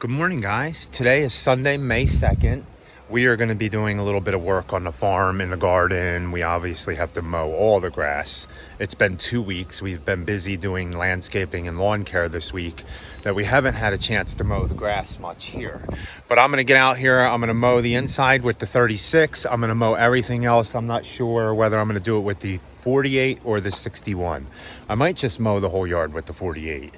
Good morning, guys. Today is Sunday, May 2nd. We are going to be doing a little bit of work on the farm, in the garden. We obviously have to mow all the grass. It's been 2 weeks. We've been busy doing landscaping and lawn care this week that we haven't had a chance to mow the grass much here. But I'm going to get out here. I'm going to mow the inside with the 36. I'm going to mow everything else. I'm not sure whether I'm going to do it with the 48 or the 61. I might just mow the whole yard with the 48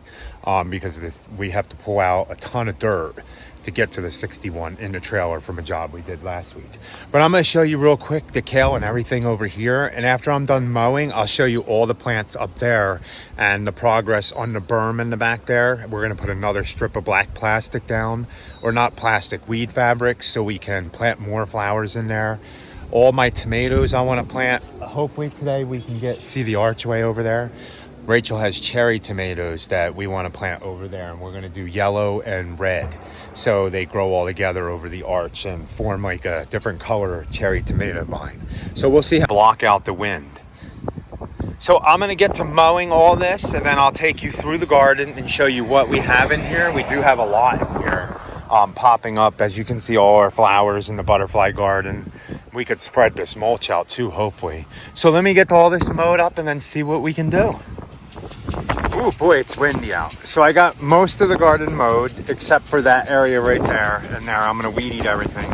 because we have to pull out a ton of dirt to get to the 61 in the trailer from a job we did last week. But I'm going to show you real quick the kale and everything over here, and after I'm done mowing, I'll show you all the plants up there and the progress on the berm in the back there. We're going to put another strip of black plastic down, or not plastic, weed fabric, so we can plant more flowers in there. All my tomatoes I want to plant. Hopefully today we can see the archway over there. Rachel has cherry tomatoes that we want to plant over there, and we're going to do yellow and red so they grow all together over the arch and form like a different color cherry tomato vine. So we'll see how block out the wind. So I'm going to get to mowing all this, and then I'll take you through the garden and show you what we have in here. We do have a lot in here popping up. As you can see, all our flowers in the butterfly garden. We could spread this mulch out too, hopefully. So let me get all this mowed up and then see what we can do. Oh boy, it's windy out. So I got most of the garden mowed except for that area right there and there. I'm going to weed eat everything.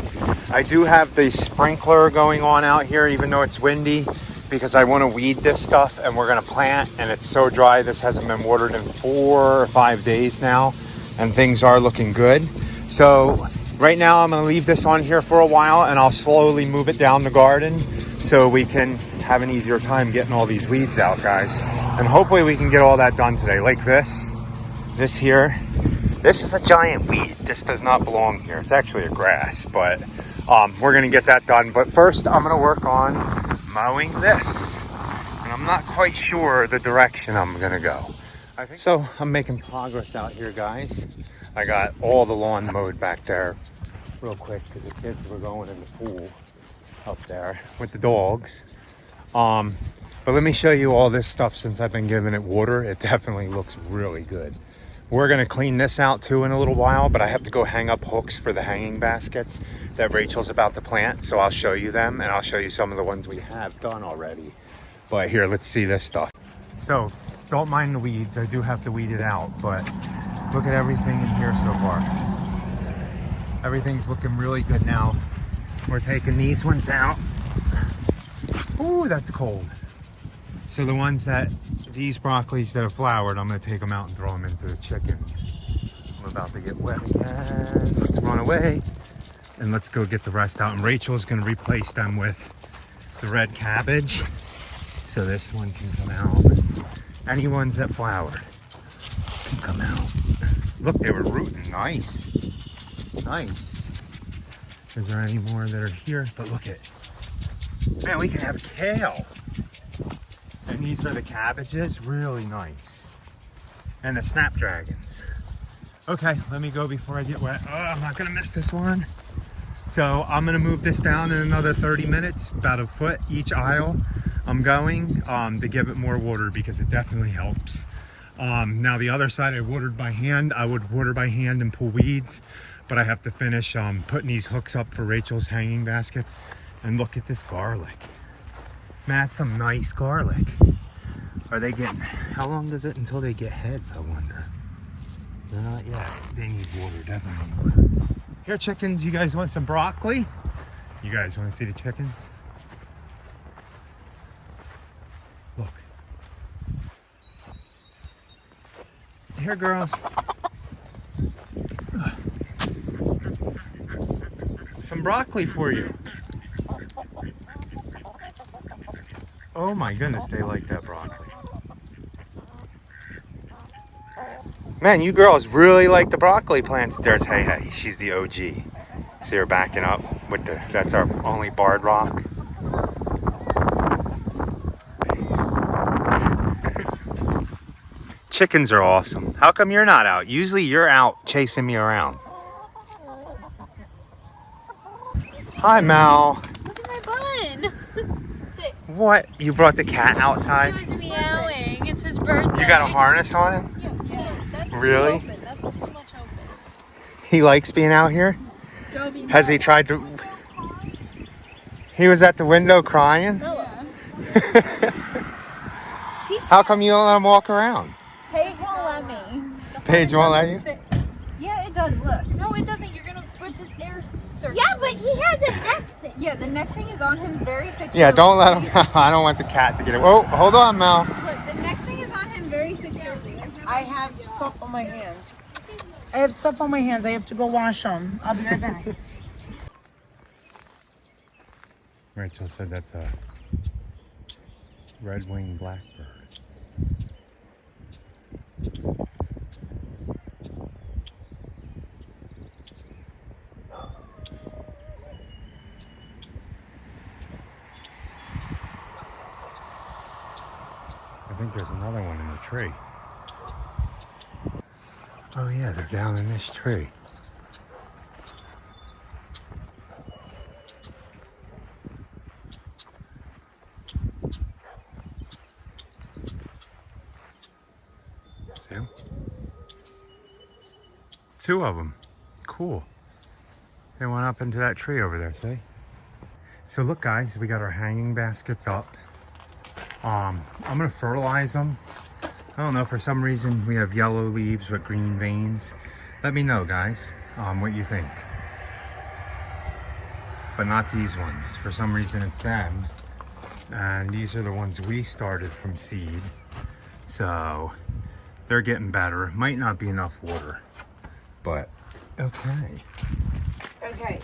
I do have the sprinkler going on out here even though it's windy, because I want to weed this stuff and we're going to plant, and it's so dry. This hasn't been watered in 4 or 5 days now, and things are looking good. So right now I'm going to leave this on here for a while, and I'll slowly move it down the garden so we can have an easier time getting all these weeds out, guys. And hopefully we can get all that done today. Like this here. This is a giant weed. This does not belong here. It's actually a grass, but we're going to get that done. But first I'm going to work on mowing this. And I'm not quite sure the direction I'm going to go. So I'm making progress out here, guys. I got all the lawn mowed back there real quick because the kids were going in the pool up there with the dogs. But let me show you all this stuff. Since I've been giving it water, it definitely looks really good. We're going to clean this out too in a little while, but I have to go hang up hooks for the hanging baskets that Rachel's about to plant. So I'll show you them, and I'll show you some of the ones we have done already. But here, let's see this stuff. So don't mind the weeds. I do have to weed it out, but look at everything in here so far. Everything's looking really good now. We're taking these ones out. Ooh, that's cold. So the ones these broccolis that have flowered, I'm going to take them out and throw them into the chickens. I'm about to get wet again. Let's run away and let's go get the rest out. And Rachel's going to replace them with the red cabbage, so this one can come out. Any ones that flowered can come out. Look, they were rooting. Nice. Nice. Is there any more that are here? But look at, man, we can have kale. And these are the cabbages, really nice. And the snapdragons. Okay, let me go before I get wet. Oh, I'm not gonna miss this one. So I'm gonna move this down in another 30 minutes, about a foot each aisle. I'm going to give it more water because it definitely helps. Now the other side I watered by hand. I would water by hand and pull weeds, but I have to finish putting these hooks up for Rachel's hanging baskets. And look at this garlic. Man, that's some nice garlic. Are they getting, how long does it until they get heads, I wonder? Not yet. They need water, definitely. Here, chickens, you guys want some broccoli? You guys want to see the chickens? Look. Here, girls. Some broccoli for you. Oh my goodness, they like that broccoli. Man, you girls really like the broccoli plants. There's Hey Hey, she's the OG. See her backing up with that's our only barred rock. Chickens are awesome. How come you're not out? Usually you're out chasing me around. Hi, Mal. Look at my bun. What? You brought the cat outside? He was meowing. It's his birthday. You got a harness on him? Yeah, that's really? Too open. That's too much open. He likes being out here? Has he tried to... He was at the window crying? How come you don't let him walk around? Paige won't let me. Paige won't let you? Yeah, it does. Look. No, it doesn't. You're gonna put this air circle. Yeah, but he has a neck thing. Yeah, the neck thing is on him very securely. Yeah, don't let him. I don't want the cat to get it. Oh, hold on, Mel. Look, the neck thing is on him very securely. I have stuff on my hands. I have stuff on my hands. I have to go wash them. I'll be right back. Rachel said that's a red wing blackbird. I think there's another one in the tree. Oh yeah, they're down in this tree. See 'em? Two of them. Cool. They went up into that tree over there, see? So look guys, we got our hanging baskets up. I'm gonna fertilize them. I don't know, for some reason we have yellow leaves with green veins. Let me know guys, what you think. But not these ones. For some reason it's them. And these are the ones we started from seed. So they're getting better. Might not be enough water, but okay. Okay.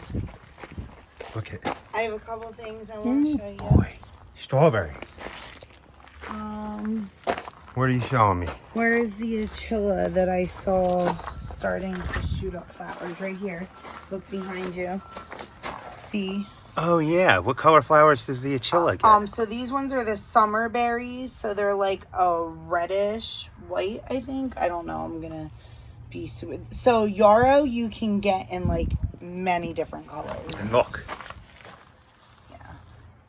Look at, I have a couple things I want to show you. boy, strawberries. What are you showing me? Where is the achilla that I saw starting to shoot up flowers? Right here. Look behind you. See? Oh yeah, what color flowers does the achilla get? So these ones are the summer berries. So they're like a reddish white, I think. I don't know. I'm gonna be stupid. So yarrow you can get in like many different colors. And look. Yeah.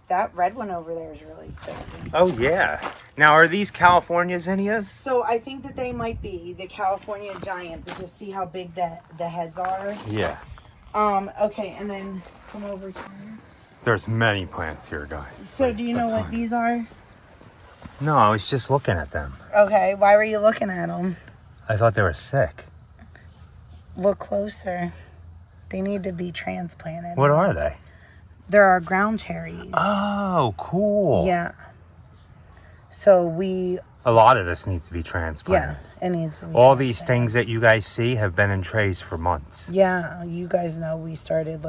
That red one over there is really pretty. Oh yeah. Now are these California zinnias? So I think that they might be the California giant because see how big the heads are? Yeah. Okay, and then come over here. There's many plants here, guys. So do you know what these are? No, I was just looking at them. Okay, why were you looking at them? I thought they were sick. Look closer. They need to be transplanted. What are they? There are ground cherries. Oh, cool. Yeah. So a lot of this needs to be transplanted. yeah, it needs to be All these transplanted. things that you guys see have been in trays for months. Yeah, you guys know we started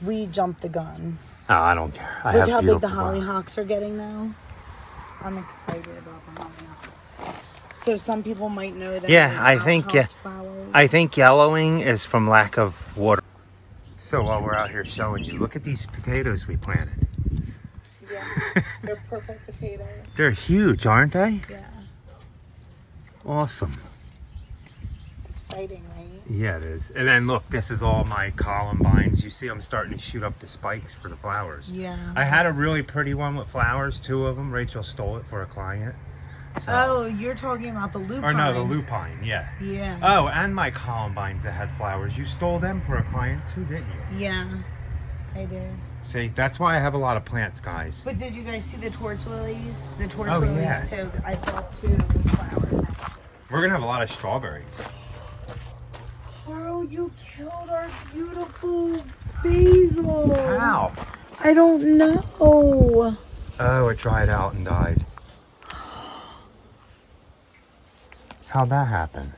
we jumped the gun. Oh, I don't care. I Look have how big the beautiful flowers. hollyhocks are getting now. I'm excited about the hollyhocks. So some people might know that. Yeah, as I think outhouse flowers. I think yellowing is from lack of water. So while we're out here showing you, look at these potatoes we planted. Yeah, they're perfect potatoes. They're huge, aren't they? Yeah, Awesome. exciting, right? Yeah, it is. And then look, this is all my columbines. You see I'm starting to shoot up the spikes for the flowers. Yeah. I had a really pretty one with flowers, two of them. Rachel stole it for a client. So. Oh, you're talking about the lupine. Or no, the lupine, yeah. Yeah. Oh, and my columbines that had flowers. You stole them for a client too, didn't you? Yeah, I did. See, that's why I have a lot of plants, guys. But did you guys see the torch lilies? The torch Oh, lilies yeah. too. I saw 2 flowers. We're gonna have a lot of strawberries. Bro, you killed our beautiful basil. How? I don't know. Oh, it dried out and died. How'd that happen?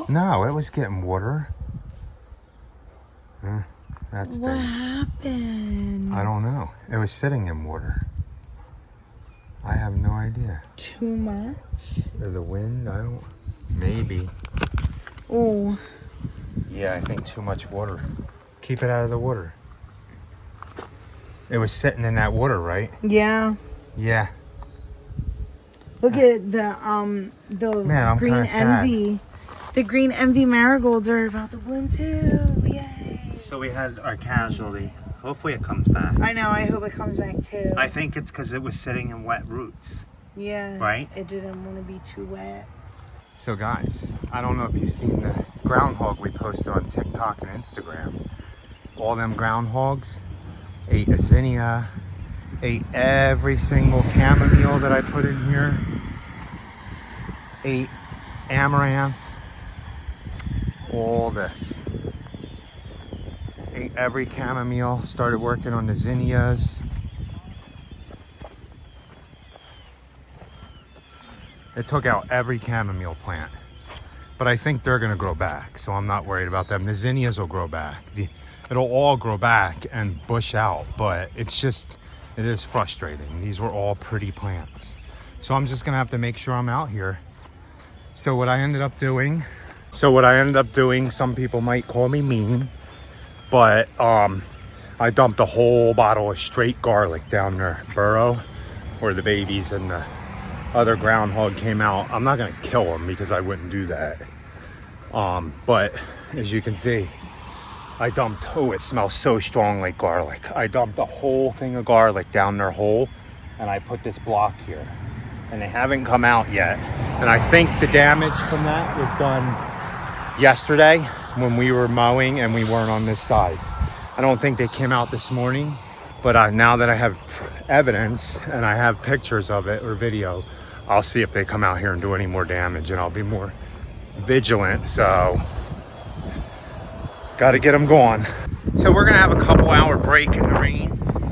No, it was getting water. That's What happened? I don't know. It was sitting in water. I have no idea. Too much? Or the wind, I don't... Maybe. Oh. Yeah, I think too much water. Keep it out of the water. It was sitting in that water, right? Yeah. Yeah. Look at the Man, I'm green kinda sad. envy. The green envy marigolds are about to bloom too. Yay. So we had our casualty. Hopefully it comes back. I know, I hope it comes back too. I think it's because it was sitting in wet roots. Yeah. Right? It didn't want to be too wet. So guys, I don't know if you've seen the groundhog we posted on TikTok and Instagram. All them groundhogs ate a zinnia, ate every single chamomile that I put in here, ate amaranth, all this. Ate every chamomile, started working on the zinnias. It took out every chamomile plant. But I think they're gonna grow back, so I'm not worried about them. The zinnias will grow back. It'll all grow back and bush out, but it is frustrating. These were all pretty plants. So I'm just gonna have to make sure I'm out here. So what I ended up doing, some people might call me mean, but I dumped a whole bottle of straight garlic down their burrow where the babies and the other groundhog came out. I'm not gonna kill them because I wouldn't do that. But as you can see, I dumped, oh, it smells so strong like garlic. I dumped a whole thing of garlic down their hole, and I put this block here. And they haven't come out yet. And I think the damage from that was done yesterday when we were mowing and we weren't on this side. I don't think they came out this morning, but now that I have evidence and I have pictures of it or video, I'll see if they come out here and do any more damage, and I'll be more vigilant. So got to get them going. So we're gonna have a couple hour break in the rain.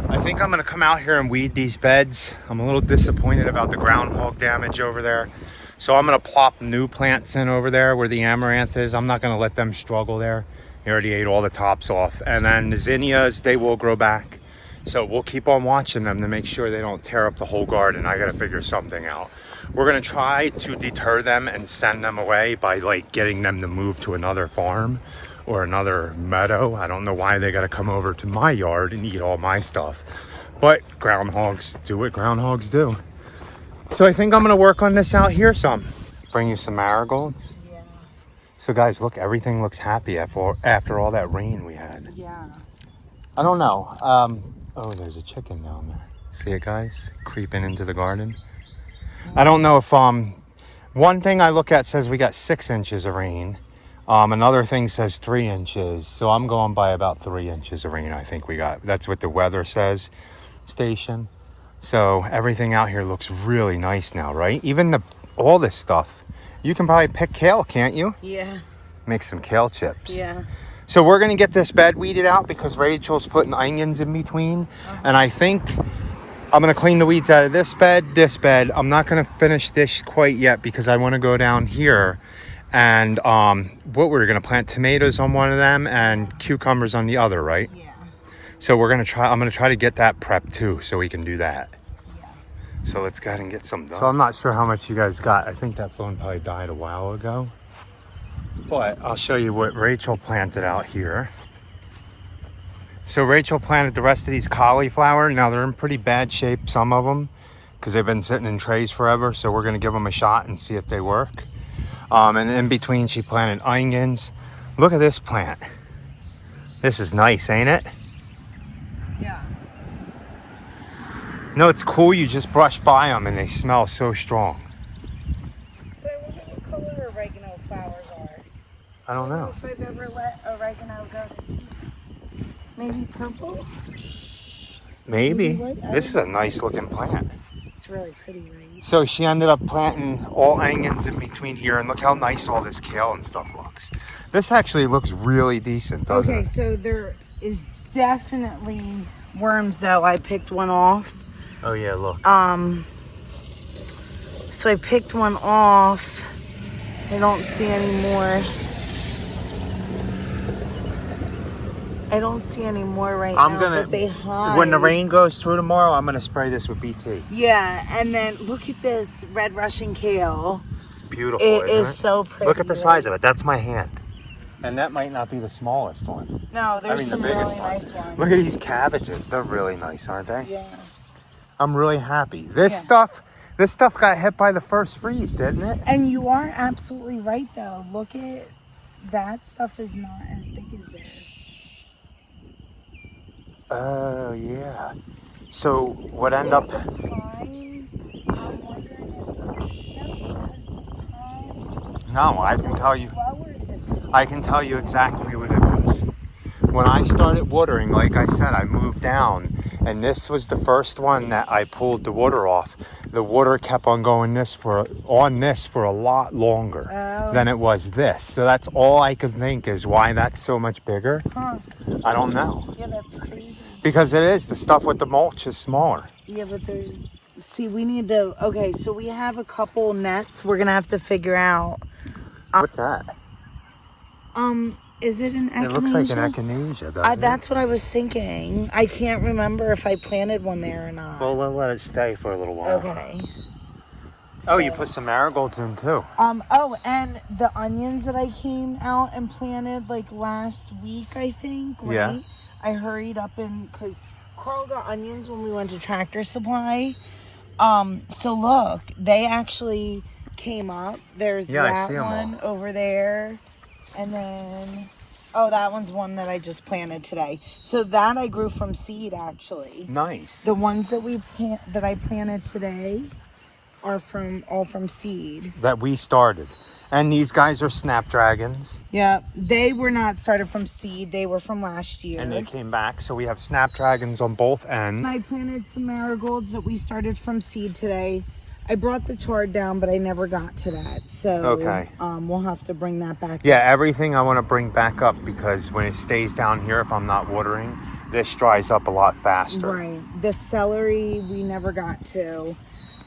I think I'm gonna come out here and weed these beds. I'm a little disappointed about the groundhog damage over there. So I'm gonna plop new plants in over there where the amaranth is. I'm not gonna let them struggle there. They already ate all the tops off. And then the zinnias, they will grow back. So we'll keep on watching them to make sure they don't tear up the whole garden. I gotta figure something out. We're gonna try to deter them and send them away by like getting them to move to another farm or another meadow. I don't know why they gotta come over to my yard and eat all my stuff. But groundhogs do what groundhogs do. So I think I'm gonna work on this out here some. Bring you some marigolds. Yeah. So guys, look, everything looks happy after all that rain we had. Yeah. I don't know. Oh, there's a chicken down there. See it, guys? Creeping into the garden. I don't know if, one thing I look at says we got 6 inches of rain. Another thing says 3 inches. So I'm going by about 3 inches of rain I think we got. That's what the weather says station. So everything out here looks really nice now, right? Even all this stuff. You can probably pick kale, can't you? Yeah. Make some kale chips. Yeah. So we're gonna get this bed weeded out because Rachel's putting onions in between. And I think I'm gonna clean the weeds out of this bed. I'm not gonna finish this quite yet because I wanna go down here and what we're gonna plant tomatoes on one of them and cucumbers on the other, right? Yeah. So I'm gonna try to get that prepped too so we can do that. Yeah. So let's go ahead and get some done. So I'm not sure how much you guys got. I think that phone probably died a while ago. But I'll show you what Rachel planted out here. So Rachel planted the rest of these cauliflower. Now they're in pretty bad shape, some of them, because they've been sitting in trays forever. So we're gonna give them a shot and see if they work. And in between she planted onions. Look at this plant. This is nice, ain't it? Yeah. No, it's cool. You just brush by them and they smell so strong. So I wonder what color oregano flowers are. I don't know. If I've ever let oregano go to seed. Maybe purple? Maybe. Maybe what? This is a nice looking plant. It's really pretty, right? So she ended up planting all onions in between here, and look how nice all this kale and stuff looks. This actually looks really decent, doesn't it? Okay, so there is definitely worms though. I picked one off. Oh yeah, look. So I picked one off. I don't see any more. I don't see any more right now. But they hide. When the rain goes through tomorrow, I'm gonna spray this with BT. Yeah, and then look at this red Russian kale. It's beautiful. It isn't is so pretty. Look at the size of it. That's my hand. And that might not be the smallest one. No, there's the some biggest really nice ones. Look at these cabbages. They're really nice, aren't they? Yeah. I'm really happy. This stuff got hit by the first freeze, didn't it? And you are absolutely right, though. Look at that stuff is not as big as this. Oh, yeah. So what ended up... The pine, I'm wondering if... No, because the pine... No, I can tell you. Lowered the I can tell you exactly what it was. When I started watering, like I said, I moved down, and this was the first one that I pulled the water off. The water kept on going on this for a lot longer than it was this. So that's all I could think is why that's so much bigger. Huh. I don't know. Yeah, that's crazy. Because it is. The stuff with the mulch is smaller. Yeah, but there's... See, we need to... Okay, so we have a couple nets we're going to have to figure out. What's that? Is it an echinacea? It looks like an echinacea, doesn't it? That's what I was thinking. I can't remember if I planted one there or not. Well, we'll let it stay for a little while. Okay. Oh, you put some marigolds in too. Oh, and the onions that I came out and planted like last week, I think, right? Yeah. I hurried up because Carl got onions when we went to Tractor Supply. So look, they actually came up. There's that one over there. And then, that one's one that I just planted today. So that I grew from seed, actually. Nice. The ones that I planted today are all from seed. That we started. And these guys are snapdragons. Yeah, they were not started from seed. They were from last year. And they came back. So we have snapdragons on both ends. I planted some marigolds that we started from seed today. I brought the chard down, but I never got to that. So we'll have to bring that back. Yeah, everything I want to bring back up because when it stays down here, if I'm not watering, this dries up a lot faster. Right. The celery we never got to.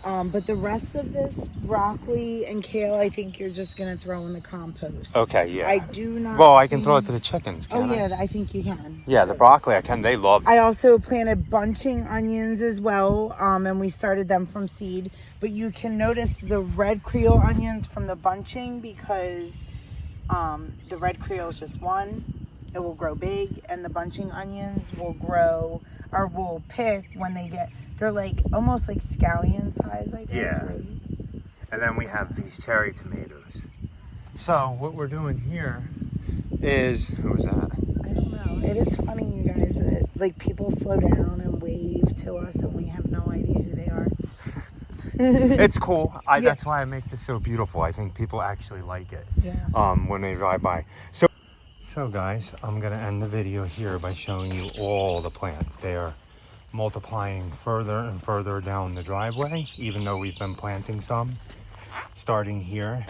But the rest of this broccoli and kale, I think you're just going to throw in the compost. Okay, yeah. I do not... Well, I can throw it to the chickens, can't I? I think you can. Yeah, the broccoli I can. They love it. I also planted bunching onions as well, and we started them from seed. But you can notice the red Creole onions from the bunching because the red Creole is just one. It will grow big, and the bunching onions will grow, or will pick when they get... They're like almost like scallion size, I guess, right? And then we have these cherry tomatoes. So what we're doing here is, who was that? I don't know. It is funny, you guys, that like people slow down and wave to us and we have no idea who they are. It's cool. That's why I make this so beautiful. I think people actually like it when they drive by. So guys, I'm gonna end the video here by showing you all the plants. They are multiplying further and further down the driveway, even though we've been planting some starting here,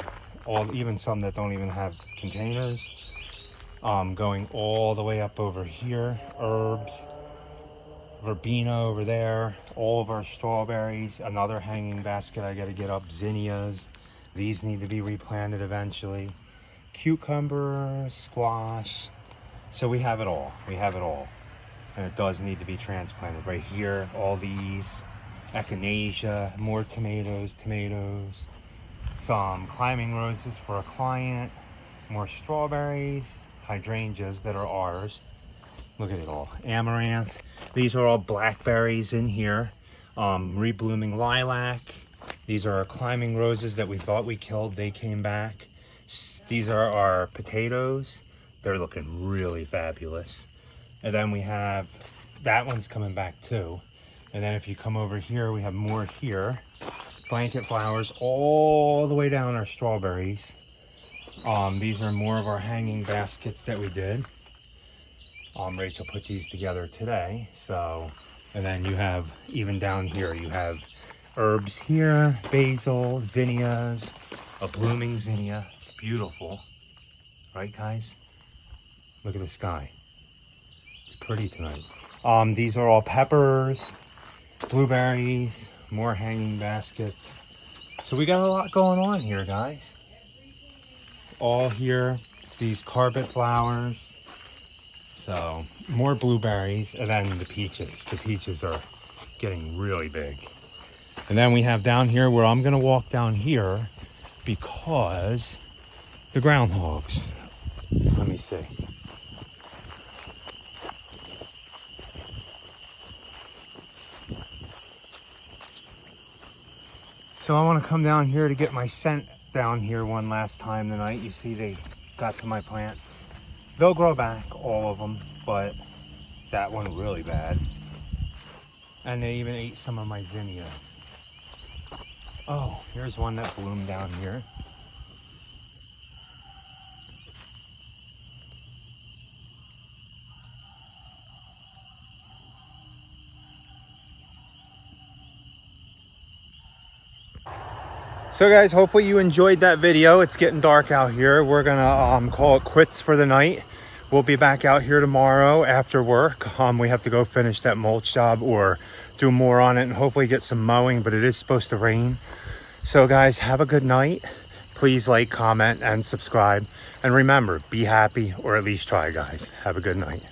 even some that don't even have containers, going all the way up over here. Herbs, verbena over there, all of our strawberries, another hanging basket I got to get up, zinnias, these need to be replanted eventually, cucumber, squash. So we have it all. And it does need to be transplanted. Right here, all these, echinacea, more tomatoes, some climbing roses for a client, more strawberries, hydrangeas that are ours. Look at it all. Amaranth. These are all blackberries in here. Reblooming lilac. These are our climbing roses that we thought we killed. They came back. These are our potatoes. They're looking really fabulous. And then we have, that one's coming back too. And then if you come over here, we have more here. Blanket flowers all the way down our strawberries. These are more of our hanging baskets that we did. Rachel put these together today. So, and then you have, even down here, you have herbs here, basil, zinnias, a blooming zinnia. Beautiful. Right, guys? Look at the sky. Pretty tonight. These are all peppers, blueberries, more hanging baskets. So we got a lot going on here, guys. All here, these carpet flowers. So more blueberries, and then the peaches. The peaches are getting really big. And then we have down here where I'm gonna walk down here because the groundhogs. Let me see. So I want to come down here to get my scent down here one last time tonight. You see they got to my plants. They'll grow back, all of them, but that one really bad. And they even ate some of my zinnias. Oh, here's one that bloomed down here. So guys, hopefully you enjoyed that video. It's getting dark out here. We're gonna call it quits for the night. We'll be back out here tomorrow after work. We have to go finish that mulch job or do more on it and hopefully get some mowing, but it is supposed to rain. So guys, have a good night. Please like, comment, and subscribe. And remember, be happy, or at least try, guys. Have a good night.